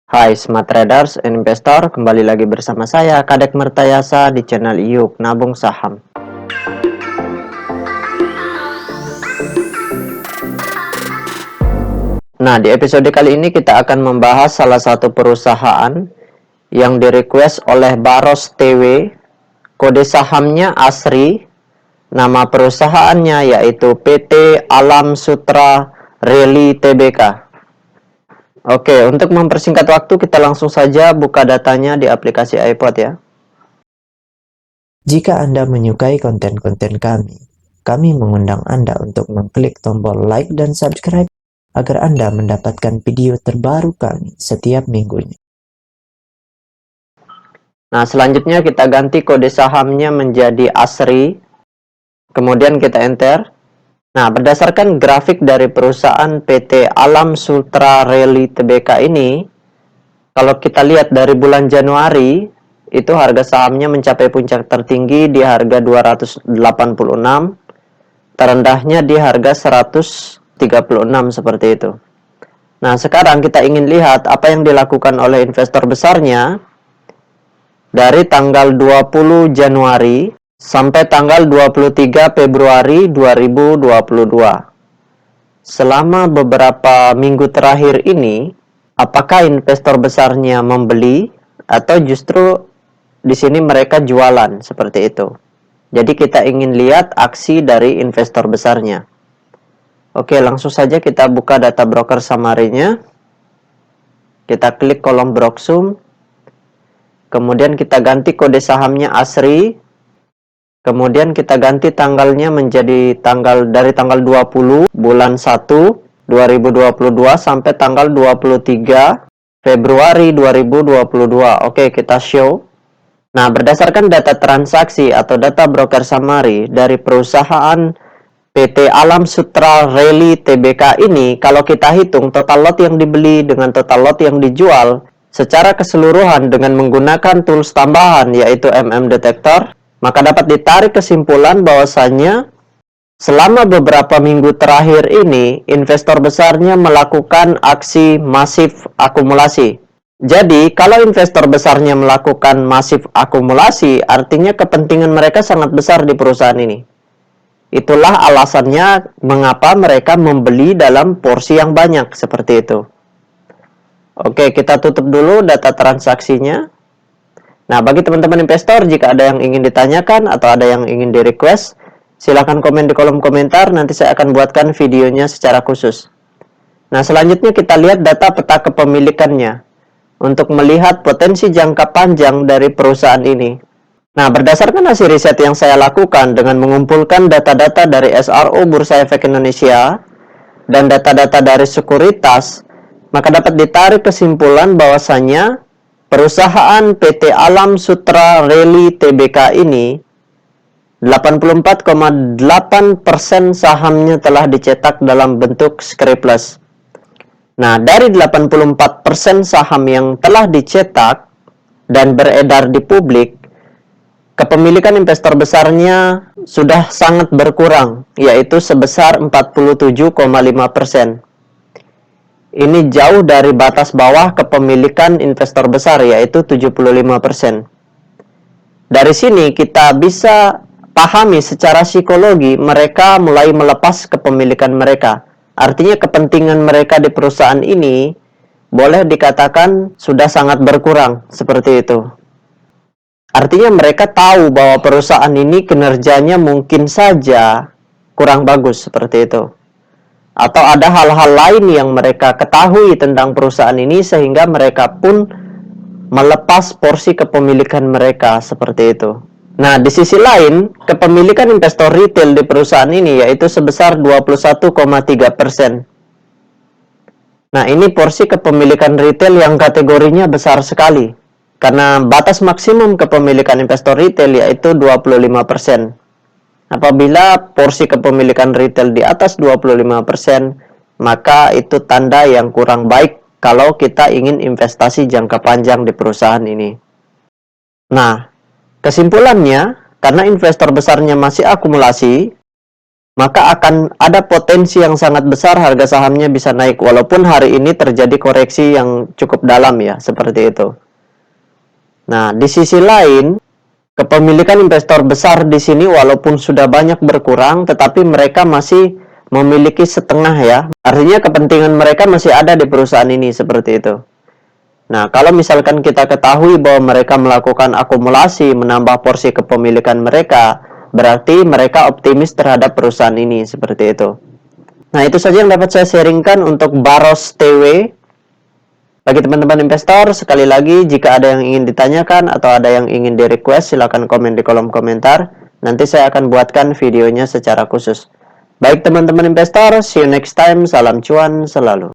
Hai Smart Traders and Investor, kembali lagi bersama saya Kadek Mertayasa di channel Iyuk Nabung Saham. Nah, di episode kali ini kita akan membahas salah satu perusahaan yang di-request oleh Baros TW. Kode sahamnya ASRI, nama perusahaannya yaitu PT Alam Sutra Rally Tbk. Oke, untuk mempersingkat waktu kita langsung saja buka datanya di aplikasi iPod ya. Jika Anda menyukai konten-konten kami mengundang Anda untuk mengklik tombol like dan subscribe agar Anda mendapatkan video terbaru kami setiap minggunya. Nah, selanjutnya kita ganti kode sahamnya menjadi ASRI. Kemudian kita enter. Nah, berdasarkan grafik dari perusahaan PT Alam Sutra Rally Tbk ini, kalau kita lihat dari bulan Januari, itu harga sahamnya mencapai puncak tertinggi di harga 286, terendahnya di harga 136 seperti itu. Nah, sekarang kita ingin lihat apa yang dilakukan oleh investor besarnya dari tanggal 20 Januari sampai tanggal 23 Februari 2022. Selama beberapa minggu terakhir ini, apakah investor besarnya membeli atau justru di sini mereka jualan seperti itu. Jadi kita ingin lihat aksi dari investor besarnya. Oke, langsung saja kita buka data broker summary-nya. Kita klik kolom Broksum. Kemudian kita ganti kode sahamnya ASRI. Kemudian kita ganti tanggalnya menjadi dari tanggal 20 bulan 1 2022 sampai tanggal 23 Februari 2022. Oke, kita show. Nah, berdasarkan data transaksi atau data broker summary dari perusahaan PT Alam Sutra Rally Tbk ini, kalau kita hitung total lot yang dibeli dengan total lot yang dijual secara keseluruhan dengan menggunakan tools tambahan yaitu Detektor, maka dapat ditarik kesimpulan bahwasannya selama beberapa minggu terakhir ini, investor besarnya melakukan aksi masif akumulasi. Jadi, kalau investor besarnya melakukan masif akumulasi, artinya kepentingan mereka sangat besar di perusahaan ini. Itulah alasannya mengapa mereka membeli dalam porsi yang banyak, seperti itu. Oke, kita tutup dulu data transaksinya. Nah, bagi teman-teman investor, jika ada yang ingin ditanyakan atau ada yang ingin di-request, silakan komen di kolom komentar, nanti saya akan buatkan videonya secara khusus. Nah, selanjutnya kita lihat data peta kepemilikannya untuk melihat potensi jangka panjang dari perusahaan ini. Nah, berdasarkan hasil riset yang saya lakukan dengan mengumpulkan data-data dari SRO Bursa Efek Indonesia dan data-data dari sekuritas, maka dapat ditarik kesimpulan bahwasannya perusahaan PT Alam Sutra Rally Tbk ini 84,8% sahamnya telah dicetak dalam bentuk scriptless. Nah, dari 84% saham yang telah dicetak dan beredar di publik, kepemilikan investor besarnya sudah sangat berkurang, yaitu sebesar 47,5%. Ini jauh dari batas bawah kepemilikan investor besar, yaitu 75%. Dari sini kita bisa pahami secara psikologi mereka mulai melepas kepemilikan mereka. Artinya kepentingan mereka di perusahaan ini boleh dikatakan sudah sangat berkurang, seperti itu. Artinya mereka tahu bahwa perusahaan ini kinerjanya mungkin saja kurang bagus, seperti itu. Atau ada hal-hal lain yang mereka ketahui tentang perusahaan ini sehingga mereka pun melepas porsi kepemilikan mereka, seperti itu. Nah, di sisi lain, kepemilikan investor retail di perusahaan ini yaitu sebesar 21,3%. Nah, ini porsi kepemilikan retail yang kategorinya besar sekali. Karena batas maksimum kepemilikan investor retail yaitu 25%. Apabila porsi kepemilikan retail di atas 25%, maka itu tanda yang kurang baik kalau kita ingin investasi jangka panjang di perusahaan ini. Nah, kesimpulannya, karena investor besarnya masih akumulasi, maka akan ada potensi yang sangat besar harga sahamnya bisa naik, walaupun hari ini terjadi koreksi yang cukup dalam ya, seperti itu. Nah, di sisi lain, kepemilikan investor besar di sini walaupun sudah banyak berkurang, tetapi mereka masih memiliki setengah ya. Artinya kepentingan mereka masih ada di perusahaan ini, seperti itu. Nah, kalau misalkan kita ketahui bahwa mereka melakukan akumulasi, menambah porsi kepemilikan mereka, berarti mereka optimis terhadap perusahaan ini, seperti itu. Nah, itu saja yang dapat saya sharingkan untuk Baros TW. Bagi teman-teman investor, sekali lagi, jika ada yang ingin ditanyakan atau ada yang ingin di-request, silakan komen di kolom komentar. Nanti saya akan buatkan videonya secara khusus. Baik teman-teman investor, see you next time. Salam cuan selalu.